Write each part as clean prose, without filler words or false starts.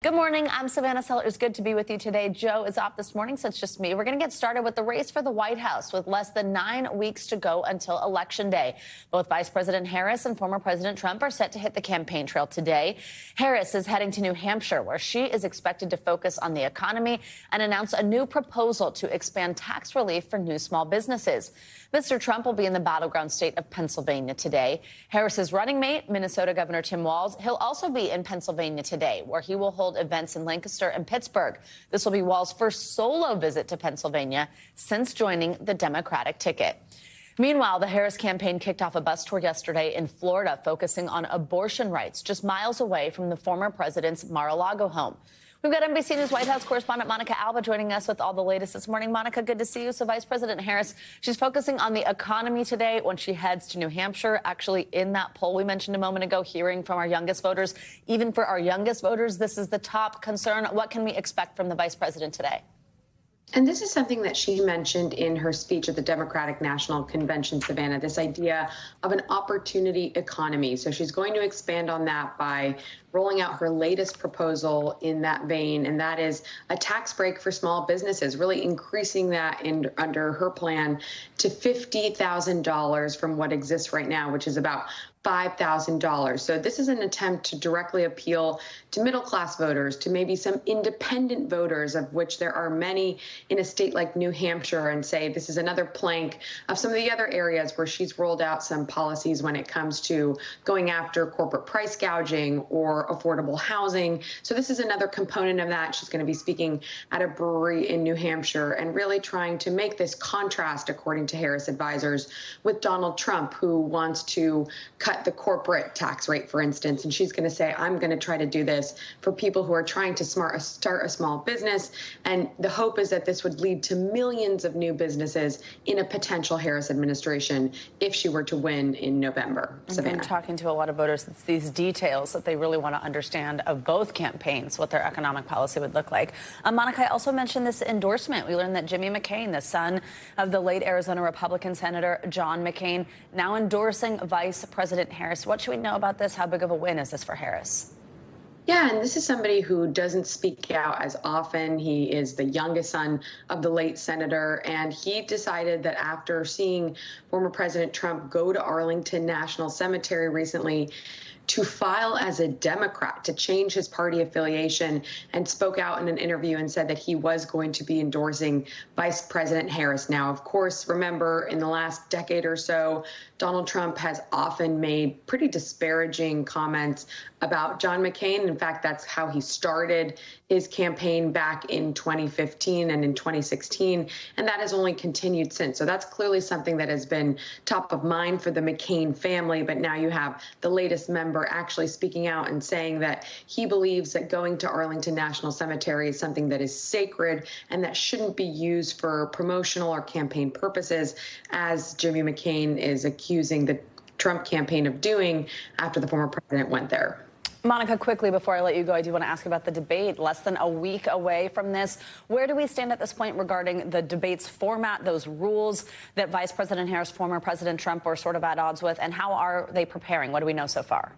Good morning. I'm Savannah Sellers. Good to be with you today. Joe is off this morning, so it's just me. We're going to get started with the race for the White House with less than 9 weeks to go until Election Day. Both Vice President Harris and former President Trump are set to hit the campaign trail today. Harris is heading to New Hampshire, where she is expected to focus on the economy and announce a new proposal to expand tax relief for new small businesses. Mr. Trump will be in the battleground state of Pennsylvania today. Harris's running mate, Minnesota Governor Tim Walz, he'll also be in Pennsylvania today, where he will hold events in Lancaster and Pittsburgh. This will be Walz's first solo visit to Pennsylvania since joining the Democratic ticket. Meanwhile, the Harris campaign kicked off a bus tour yesterday in Florida, focusing on abortion rights just miles away from the former president's Mar-a-Lago home. We've got NBC News White House correspondent Monica Alba joining us with all the latest this morning. Monica, good to see you. So Vice President Harris, she's focusing on the economy today when she heads to New Hampshire. Actually, in that poll we mentioned a moment ago, hearing from our youngest voters, even for our youngest voters, this is the top concern. What can we expect from the Vice President today? And this is something that she mentioned in her speech at the Democratic National Convention, Savannah, this idea of an opportunity economy. So she's going to expand on that by rolling out her latest proposal in that vein, and that is a tax break for small businesses, really increasing that under her plan to $50,000 from what exists right now, which is about $5,000. So this is an attempt to directly appeal to middle-class voters, to maybe some independent voters, of which there are many in a state like New Hampshire, and say this is another plank of some of the other areas where she's rolled out some policies when it comes to going after corporate price gouging or affordable housing. So this is another component of that. She's going to be speaking at a brewery in New Hampshire and really trying to make this contrast, according to Harris advisors, with Donald Trump, who wants to cut the corporate tax rate, for instance. And she's going to say, I'm going to try to do this for people who are trying to start a small business. And the hope is that this would lead to millions of new businesses in a potential Harris administration if she were to win in November. Savannah. I'm talking to a lot of voters. It's these details that they really want to understand of both campaigns, what their economic policy would look like. Monica, I also mentioned this endorsement. We learned that Jimmy McCain, the son of the late Arizona Republican Senator John McCain, now endorsing Vice President Harris. What should we know about this? How big of a win is this for Harris? Yeah, and this is somebody who doesn't speak out as often. He is the youngest son of the late senator, and he decided that after seeing former President Trump go to Arlington National Cemetery recently to file as a Democrat, to change his party affiliation, and spoke out in an interview and said that he was going to be endorsing Vice President Harris. Now, of course, remember, in the last decade or so, Donald Trump has often made pretty disparaging comments about John McCain. In fact, that's how he started his campaign back in 2015 and in 2016, and that has only continued since. So that's clearly something that has been top of mind for the McCain family, but now you have the latest member actually speaking out and saying that he believes that going to Arlington National Cemetery is something that is sacred and that shouldn't be used for promotional or campaign purposes, as Jimmy McCain is accusing the Trump campaign of doing after the former president went there. Monica, quickly, before I let you go, I do want to ask about the debate. Less than a week away from this. Where do we stand at this point regarding the debate's format, those rules that Vice President Harris, former President Trump were sort of at odds with, and how are they preparing? What do we know so far?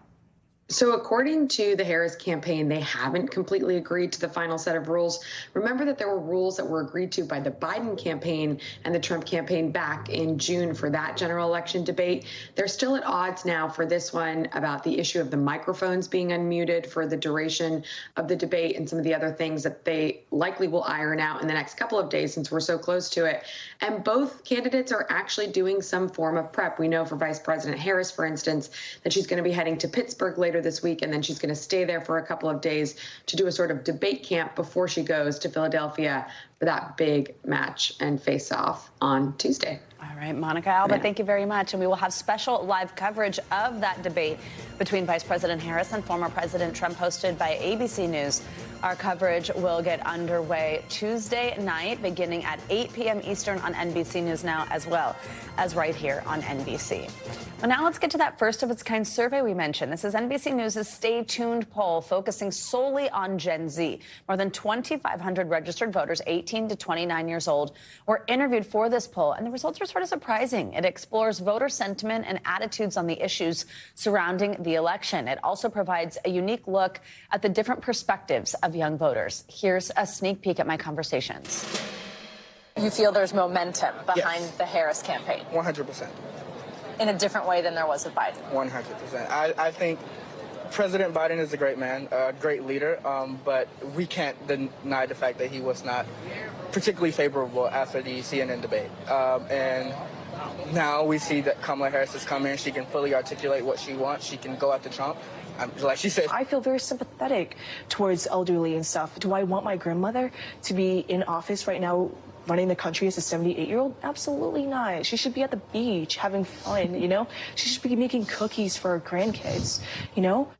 So according to the Harris campaign, they haven't completely agreed to the final set of rules. Remember that there were rules that were agreed to by the Biden campaign and the Trump campaign back in June for that general election debate. They're still at odds now for this one about the issue of the microphones being unmuted for the duration of the debate and some of the other things that they likely will iron out in the next couple of days since we're so close to it. And both candidates are actually doing some form of prep. We know for Vice President Harris, for instance, that she's going to be heading to Pittsburgh later this week, and then she's going to stay there for a couple of days to do a sort of debate camp before she goes to Philadelphia for that big match and face-off on Tuesday. All right, Monica Alba, thank you very much. And we will have special live coverage of that debate between Vice President Harris and former President Trump, hosted by ABC News. Our coverage will get underway Tuesday night, beginning at 8 p.m. Eastern on NBC News Now, as well as right here on NBC. Well, now let's get to that first of its kind survey we mentioned. This is NBC News' Stay Tuned poll focusing solely on Gen Z. More than 2,500 registered voters, 18 18 to 29 years old were interviewed for this poll, and the results are sort of surprising. It explores voter sentiment and attitudes on the issues surrounding the election. It also provides a unique look at the different perspectives of young voters. Here's a sneak peek at my conversations. You feel there's momentum behind the Harris campaign? 100%. In a different way than there was with Biden? 100%. I think President Biden is a great man, a great leader, but we can't deny the fact that he was not particularly favorable after the CNN debate. And now we see that Kamala Harris is coming. She can fully articulate what she wants. She can go after Trump. Like she said, I feel very sympathetic towards elderly and stuff. Do I want my grandmother to be in office right now running the country as a 78-year-old? Absolutely not. She should be at the beach having fun, you know? She should be making cookies for her grandkids, you know?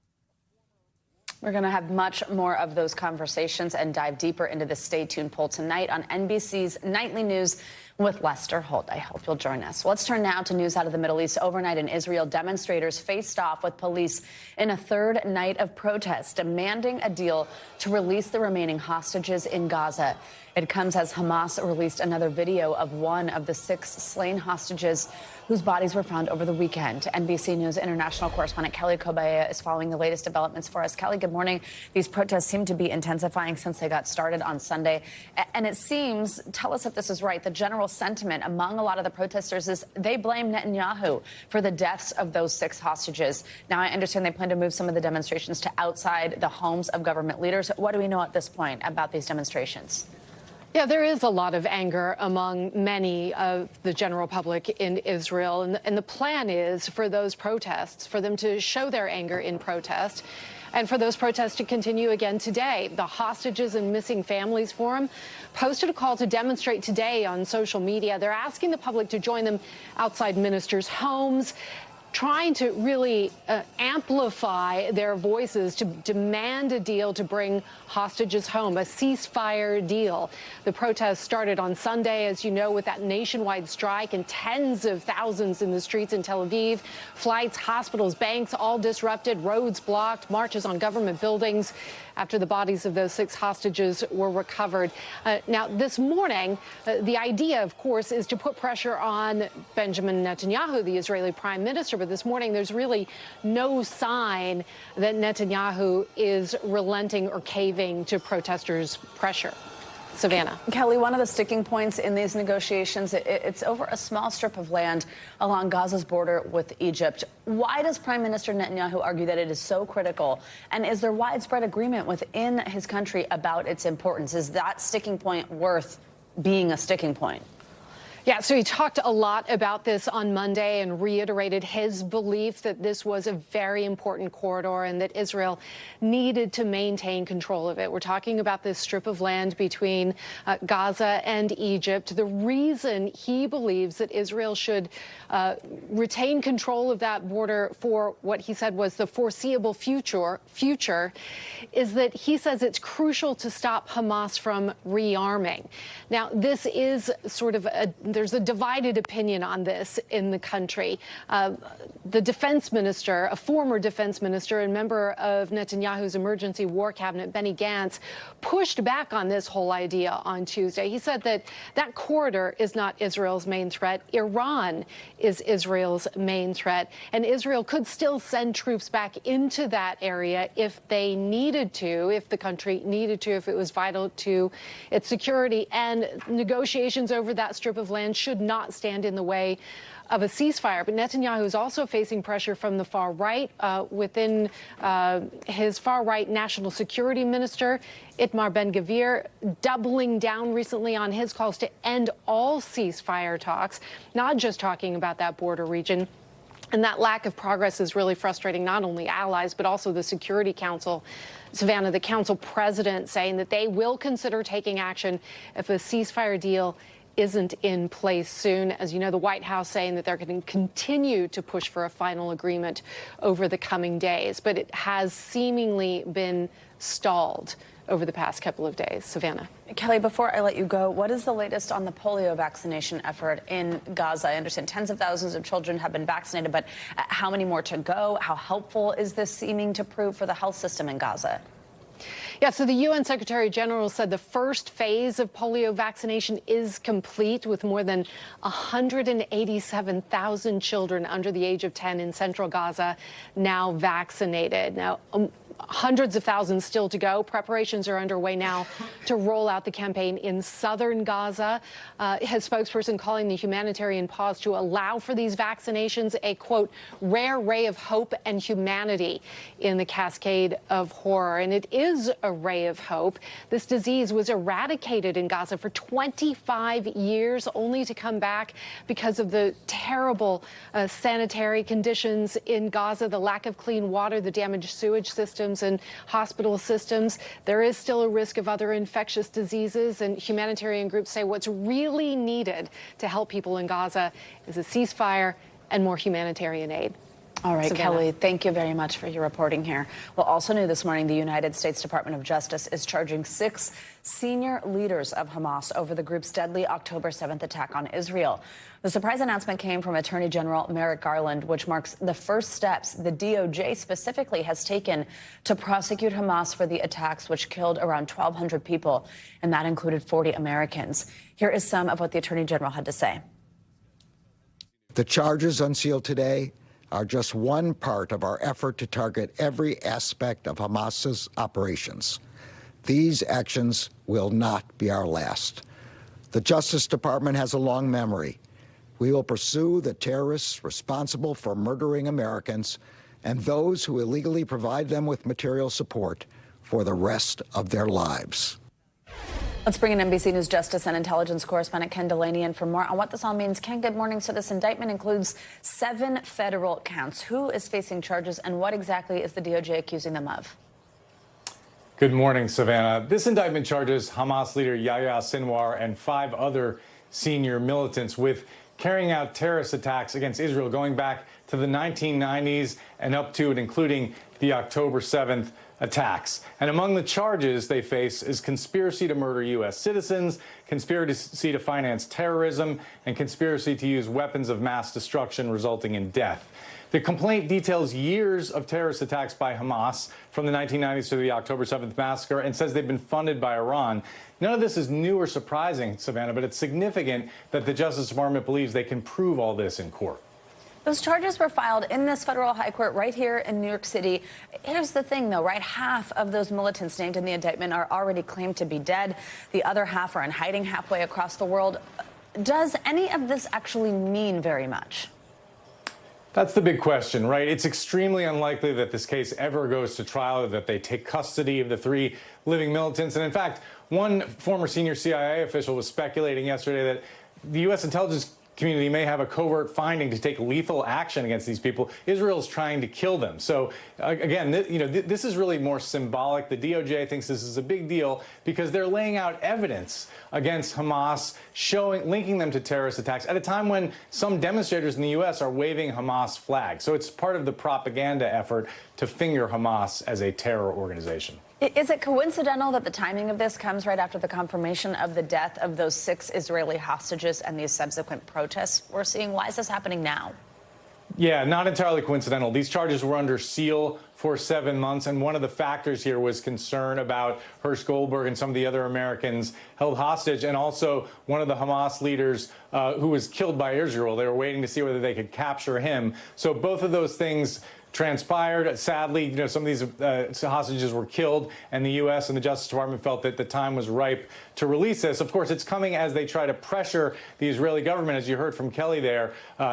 We're going to have much more of those conversations and dive deeper into the Stay Tuned poll tonight on NBC's Nightly News with Lester Holt. I hope you'll join us. Let's turn now to news out of the Middle East. Overnight in Israel, demonstrators faced off with police in a third night of protest, demanding a deal to release the remaining hostages in Gaza. It comes as Hamas released another video of one of the 6 slain hostages whose bodies were found over the weekend. NBC News international correspondent Kelly Kobaya is following the latest developments for us. Kelly, good morning. These protests seem to be intensifying since they got started on Sunday. And it seems, tell us if this is right, the general sentiment among a lot of the protesters is they blame Netanyahu for the deaths of those 6 hostages. Now, I understand they plan to move some of the demonstrations to outside the homes of government leaders. What do we know at this point about these demonstrations? Yeah, there is a lot of anger among many of the general public in Israel. And the plan is for those protests, for them to show their anger in protest, and for those protests to continue again today. The Hostages and Missing Families Forum posted a call to demonstrate today on social media. They're asking the public to join them outside ministers' homes, trying to really amplify their voices to demand a deal to bring hostages home, a ceasefire deal. The protests started on Sunday, as you know, with that nationwide strike and tens of thousands in the streets in Tel Aviv. Flights, hospitals, banks, all disrupted, roads blocked, marches on government buildings after the bodies of those 6 hostages were recovered. Now, this morning, the idea, of course, is to put pressure on Benjamin Netanyahu, the Israeli prime minister. But this morning, there's really no sign that Netanyahu is relenting or caving to protesters' pressure. Savannah. Kelly, one of the sticking points in these negotiations, it's over a small strip of land along Gaza's border with Egypt. Why does Prime Minister Netanyahu argue that it is so critical? And is there widespread agreement within his country about its importance? Is that sticking point worth being a sticking point? Yeah, so he talked a lot about this on Monday and reiterated his belief that this was a very important corridor and that Israel needed to maintain control of it. We're talking about this strip of land between Gaza and Egypt. The reason he believes that Israel should retain control of that border for what he said was the foreseeable future is that he says it's crucial to stop Hamas from rearming. Now, this is sort of there's a divided opinion on this in the country. The defense minister, a former defense minister and member of Netanyahu's emergency war cabinet, Benny Gantz, pushed back on this whole idea on Tuesday. He said that that corridor is not Israel's main threat. Iran is Israel's main threat. And Israel could still send troops back into that area if they needed to, if the country needed to, if it was vital to its security. And negotiations over that strip of land should not stand in the way of a ceasefire. But Netanyahu is also facing pressure from the far right within his far right national security minister, Itamar Ben-Gvir, doubling down recently on his calls to end all ceasefire talks, not just talking about that border region. And that lack of progress is really frustrating not only allies, but also the Security Council. Savannah, the council president, saying that they will consider taking action if a ceasefire deal isn't in place soon. As you know, the White House saying that they're going to continue to push for a final agreement over the coming days. But it has seemingly been stalled over the past couple of days. Savannah. Kelly, before I let you go, what is the latest on the polio vaccination effort in Gaza? I understand tens of thousands of children have been vaccinated, but how many more to go? How helpful is this seeming to prove for the health system in Gaza? Yeah, so the UN Secretary General said the first phase of polio vaccination is complete, with more than 187,000 children under the age of 10 in central Gaza now vaccinated. Now, hundreds of thousands still to go. Preparations are underway now to roll out the campaign in southern Gaza. His spokesperson calling the humanitarian pause to allow for these vaccinations a, quote, rare ray of hope and humanity in the cascade of horror. And it is a ray of hope. This disease was eradicated in Gaza for 25 years, only to come back because of the terrible sanitary conditions in Gaza, the lack of clean water, the damaged sewage systems and hospital systems. There is still a risk of other infectious diseases, and humanitarian groups say what's really needed to help people in Gaza is a ceasefire and more humanitarian aid. All right, Savannah. Kelly, thank you very much for your reporting here. Well, also new this morning, the United States Department of Justice is charging 6 senior leaders of Hamas over the group's deadly October 7th attack on Israel. The surprise announcement came from Attorney General Merrick Garland, which marks the first steps the DOJ specifically has taken to prosecute Hamas for the attacks, which killed around 1,200 people, and that included 40 Americans. Here is some of what the Attorney General had to say. The charges unsealed today are just one part of our effort to target every aspect of Hamas's operations. These actions will not be our last. The Justice Department has a long memory. We will pursue the terrorists responsible for murdering Americans and those who illegally provide them with material support for the rest of their lives. Let's bring in NBC News Justice and Intelligence correspondent Ken Delaney in for more on what this all means. Ken, good morning. So this indictment includes 7 federal counts. Who is facing charges, and what exactly is the DOJ accusing them of? Good morning, Savannah. This indictment charges Hamas leader Yahya Sinwar and 5 other senior militants with carrying out terrorist attacks against Israel going back to the 1990s and up to and including the October 7th attacks. And among the charges they face is conspiracy to murder U.S. citizens, conspiracy to finance terrorism, and conspiracy to use weapons of mass destruction resulting in death. The complaint details years of terrorist attacks by Hamas from the 1990s to the October 7th massacre and says they've been funded by Iran. None of this is new or surprising, Savannah, but it's significant that the Justice Department believes they can prove all this in court. Those charges were filed in this federal high court right here in New York City. Here's the thing, though, right? Half of those militants named in the indictment are already claimed to be dead. The other half are in hiding halfway across the world. Does any of this actually mean very much? That's the big question, right? It's extremely unlikely that this case ever goes to trial, or that they take custody of the 3 living militants. And in fact, one former senior CIA official was speculating yesterday that the U.S. intelligence community may have a covert finding to take lethal action against these people. Israel's trying to kill them. So again, this is really more symbolic. The DOJ thinks this is a big deal because they're laying out evidence against Hamas, linking them to terrorist attacks at a time when some demonstrators in the U.S. are waving Hamas flags. So it's part of the propaganda effort to finger Hamas as a terror organization. Is it coincidental that the timing of this comes right after the confirmation of the death of those 6 Israeli hostages and these subsequent protests we're seeing? Why is this happening now? Yeah, not entirely coincidental. These charges were under seal for 7 months, and one of the factors here was concern about Hersh Goldberg and some of the other Americans held hostage, and also one of the Hamas leaders who was killed by Israel. They were waiting to see whether they could capture him. So both of those things transpired. Sadly, some of these hostages were killed, and the U.S. and the Justice Department felt that the time was ripe to release this. Of course, it's coming as they try to pressure the Israeli government, as you heard from Kelly there,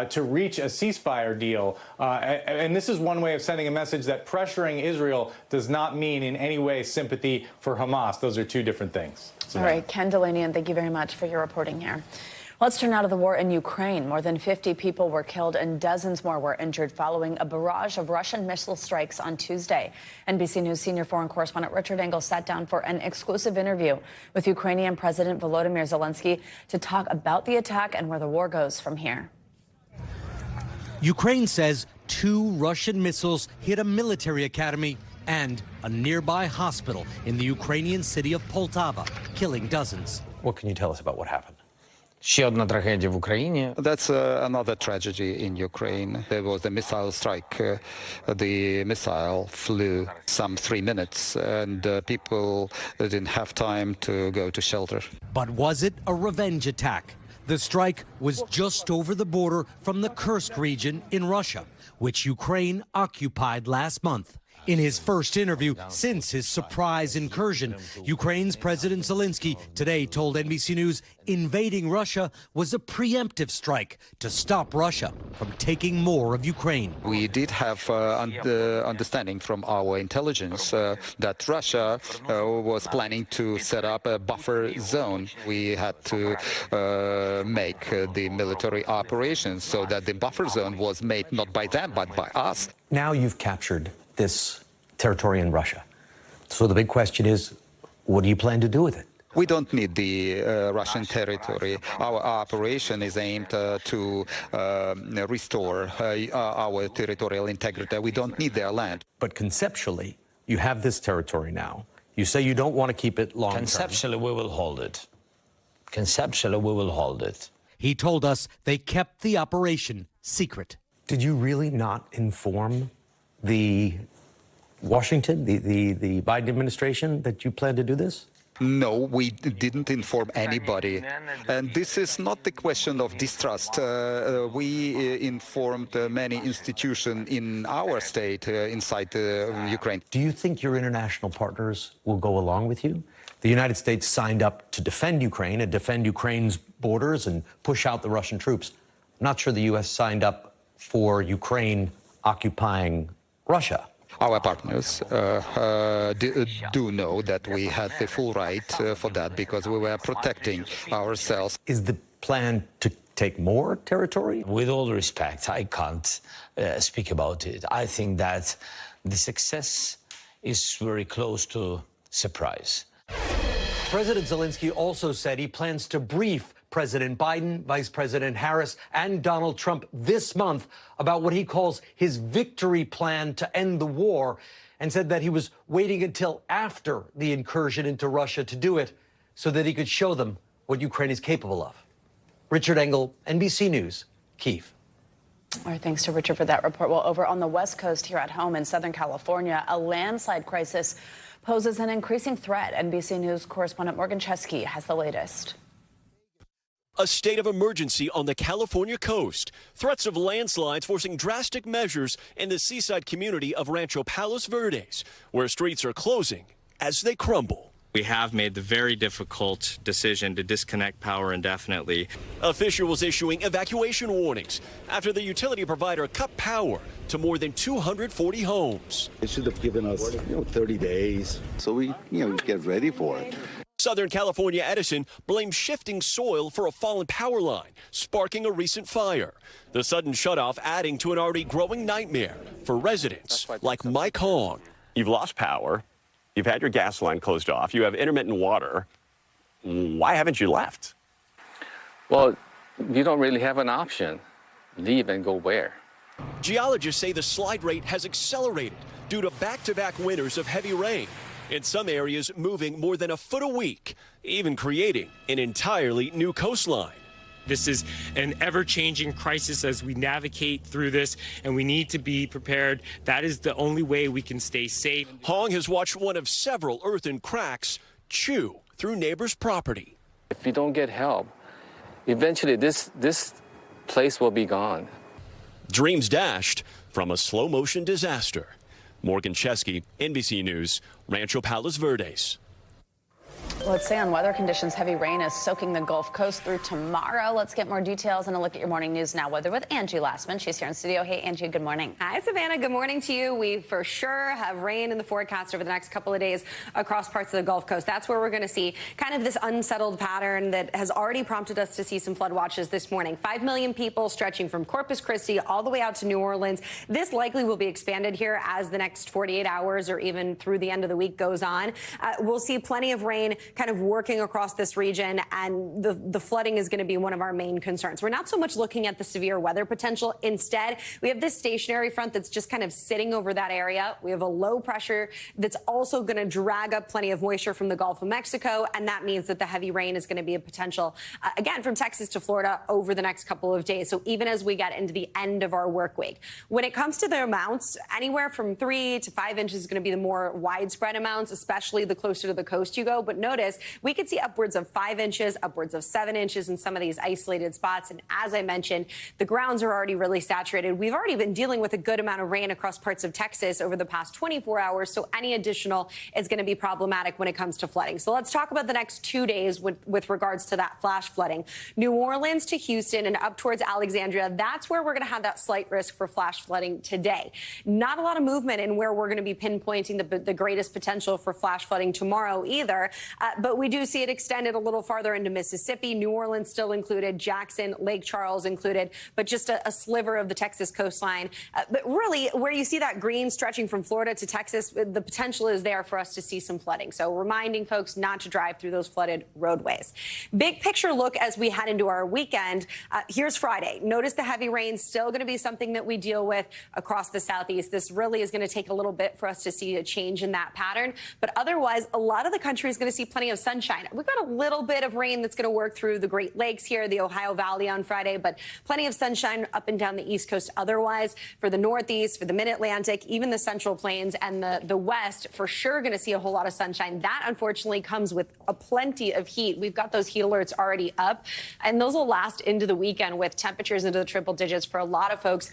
to reach a ceasefire deal. And this is one way of sending a message that pressuring Israel does not mean in any way sympathy for Hamas. Those are 2 different things. All right, Ken Delaney, and thank you very much for your reporting here. Let's turn now to the war in Ukraine. More than 50 people were killed and dozens more were injured following a barrage of Russian missile strikes on Tuesday. NBC News senior foreign correspondent Richard Engel sat down for an exclusive interview with Ukrainian President Volodymyr Zelensky to talk about the attack and where the war goes from here. Ukraine says 2 Russian missiles hit a military academy and a nearby hospital in the Ukrainian city of Poltava, killing dozens. What can you tell us about what happened? Ще одна трагедія в Україні. That's another tragedy in Ukraine. There was a missile strike. The missile flew some 3 minutes, and people didn't have time to go to shelter. But was it a revenge attack? The strike was just over the border from the Kursk region in Russia, which Ukraine occupied last month. In his first interview since his surprise incursion, Ukraine's President Zelensky today told NBC News invading Russia was a preemptive strike to stop Russia from taking more of Ukraine. We did have understanding from our intelligence that Russia was planning to set up a buffer zone. We had to make the military operations so that the buffer zone was made not by them but by us. Now you've captured this territory in Russia. So the big question is, what do you plan to do with it? We don't need the Russian territory. Our operation is aimed to restore our territorial integrity. We don't need their land. But conceptually, you have this territory now. You say you don't want to keep it long term. Conceptually, we will hold it. Conceptually, we will hold it. He told us they kept the operation secret. Did you really not inform the Washington, the Biden administration, that you plan to do this? No, we didn't inform anybody. And this is not the question of distrust. We informed many institutions in our state, inside Ukraine. Do you think your international partners will go along with you? The United States signed up to defend Ukraine and defend Ukraine's borders and push out the Russian troops. I'm not sure the U.S. signed up for Ukraine occupying Russia. Our partners do know that we had the full right for that because we were protecting ourselves. Is the plan to take more territory? With all respect, I can't speak about it. I think that the success is very close to surprise. President Zelensky also said he plans to brief President Biden, Vice President Harris, and Donald Trump this month about what he calls his victory plan to end the war, and said that he was waiting until after the incursion into Russia to do it so that he could show them what Ukraine is capable of. Richard Engel, NBC News, Kyiv. All right, thanks to Richard for that report. Well, over on the West Coast here at home in Southern California, a landslide crisis poses an increasing threat. NBC News correspondent Morgan Chesky has the latest. A state of emergency on the California coast. Threats of landslides forcing drastic measures in the seaside community of Rancho Palos Verdes, where streets are closing as they crumble. We have made the very difficult decision to disconnect power indefinitely. Officials issuing evacuation warnings after the utility provider cut power to more than 240 homes. They should have given us, 30 days so we, get ready for it. Southern California Edison blames shifting soil for a fallen power line, sparking a recent fire. The sudden shutoff adding to an already growing nightmare for residents like Mike Hong. You've lost power. You've had your gas line closed off. You have intermittent water. Why haven't you left? Well, you don't really have an option. Leave and go where? Geologists say the slide rate has accelerated due to back-to-back winters of heavy rain. In some areas, moving more than a foot a week, even creating an entirely new coastline. This is an ever-changing crisis as we navigate through this, and we need to be prepared. That is the only way we can stay safe. Hong has watched one of several earthen cracks chew through neighbors' property. If you don't get help, eventually this place will be gone. Dreams dashed from a slow-motion disaster. Morgan Chesky, NBC News, Rancho Palos Verdes. Let's stay on weather conditions. Heavy rain is soaking the Gulf Coast through tomorrow. Let's get more details and a look at your morning news now. Weather with Angie Lastman. She's here in studio. Hey, Angie, good morning. Hi, Savannah. Good morning to you. We for sure have rain in the forecast over the next couple of days across parts of the Gulf Coast. That's where we're going to see kind of this unsettled pattern that has already prompted us to see some flood watches this morning. 5 million people stretching from Corpus Christi all the way out to New Orleans. This likely will be expanded here as the next 48 hours or even through the end of the week goes on. We'll see plenty of rain kind of working across this region, and the flooding is going to be one of our main concerns. We're not so much looking at the severe weather potential. Instead, we have this stationary front that's just kind of sitting over that area. We have a low pressure that's also going to drag up plenty of moisture from the Gulf of Mexico, and that means that the heavy rain is going to be a potential, again, from Texas to Florida over the next couple of days. So even as we get into the end of our work week, when it comes to the amounts, anywhere from 3 to 5 inches is going to be the more widespread amounts, especially the closer to the coast you go. But notice we could see upwards of 5 inches, upwards of 7 inches in some of these isolated spots. And as I mentioned, the grounds are already really saturated. We've already been dealing with a good amount of rain across parts of Texas over the past 24 hours. So any additional is going to be problematic when it comes to flooding. So let's talk about the next 2 days with regards to that flash flooding. New Orleans to Houston and up towards Alexandria, that's where we're going to have that slight risk for flash flooding today. Not a lot of movement in where we're going to be pinpointing the greatest potential for flash flooding tomorrow either. But we do see it extended a little farther into Mississippi. New Orleans still included, Jackson, Lake Charles included, but just a sliver of the Texas coastline. But really, where you see that green stretching from Florida to Texas, the potential is there for us to see some flooding. So reminding folks not to drive through those flooded roadways. Big picture look as we head into our weekend. Here's Friday. Notice the heavy rain still going to be something that we deal with across the southeast. This really is going to take a little bit for us to see a change in that pattern. But otherwise, a lot of the country is going to see plenty of sunshine. We've got a little bit of rain that's going to work through the Great Lakes here, the Ohio Valley on Friday, but plenty of sunshine up and down the East Coast otherwise. For the Northeast, for the Mid-Atlantic, even the Central Plains and the West, for sure going to see a whole lot of sunshine. That, unfortunately, comes with a plenty of heat. We've got those heat alerts already up, and those will last into the weekend with temperatures into the triple digits for a lot of folks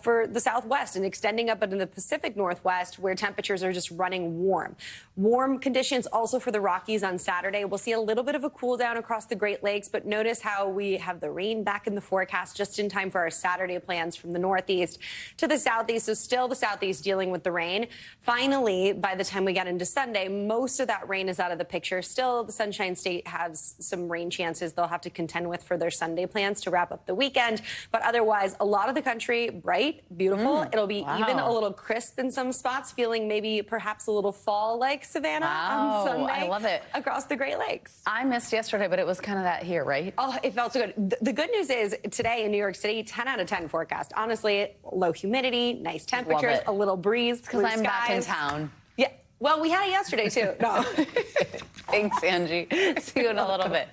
for the Southwest and extending up into the Pacific Northwest, where temperatures are just running warm. Warm conditions also for the Rockies on Saturday. We'll see a little bit of a cool down across the Great Lakes, but notice how we have the rain back in the forecast just in time for our Saturday plans from the Northeast to the Southeast. So still the Southeast dealing with the rain. Finally, by the time we get into Sunday, most of that rain is out of the picture. Still, the Sunshine State has some rain chances they'll have to contend with for their Sunday plans to wrap up the weekend. But otherwise, a lot of the country bright, beautiful. It'll be even a little crisp in some spots, feeling maybe perhaps a little fall-like, Savannah, on Sunday. I love it. Across the Great Lakes. I missed yesterday, but it was kind of that here, right? Oh, it felt so good. The good news is today in New York City, 10 out of 10 forecast. Honestly, low humidity, nice temperatures, a little breeze, because I'm back in town. Yeah. Well, we had it yesterday, too. No. Thanks, Angie. See you in a little bit.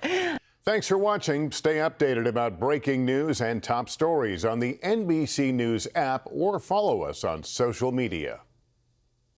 Thanks for watching. Stay updated about breaking news and top stories on the NBC News app or follow us on social media.